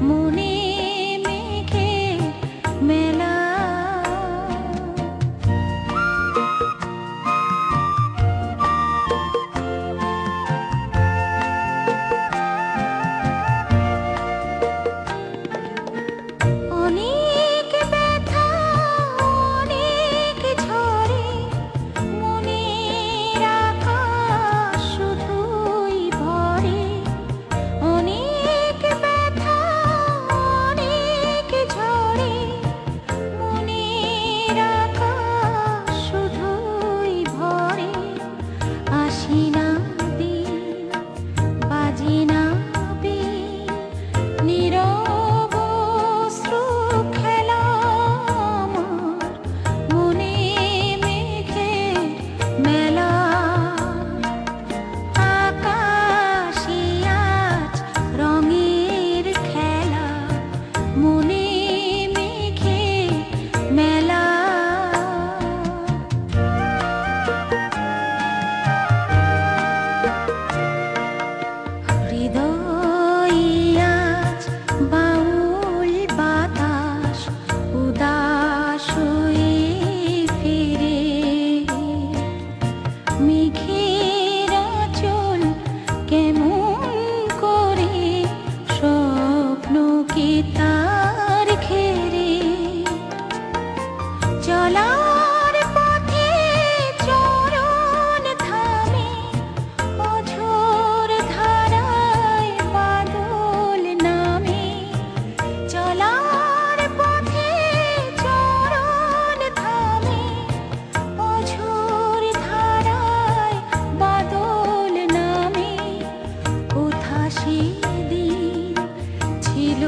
মনে মেঘে মেলা। অনেক ব্যথা অনেক ঝড়ে মনের আকাশ শুধুই ভরে। অনেক ব্যথা অনেক ঝড়ে মনের আকাশ শুধুই ভরে। আসি না দিন বাজে না বিন নীরব অশ্রু খেলা আমার মনে মেঘে মেলা। আকাশে আজ রঙের খেলা মনে মেঘে মেলা। হৃদয়ে আজ বাউল বাতাস উদাস হয়ে ফিরে। মেঘের আঁচল কেমন করে স্বপ্নকে তার ঘেরে। চলার পথে চরণ থামে অঝোর ধারায় বাদল নামে। চলার পথে চরণ থামে অঝোর ধারায় বাদল নামে। কোথা সেদিন ছিল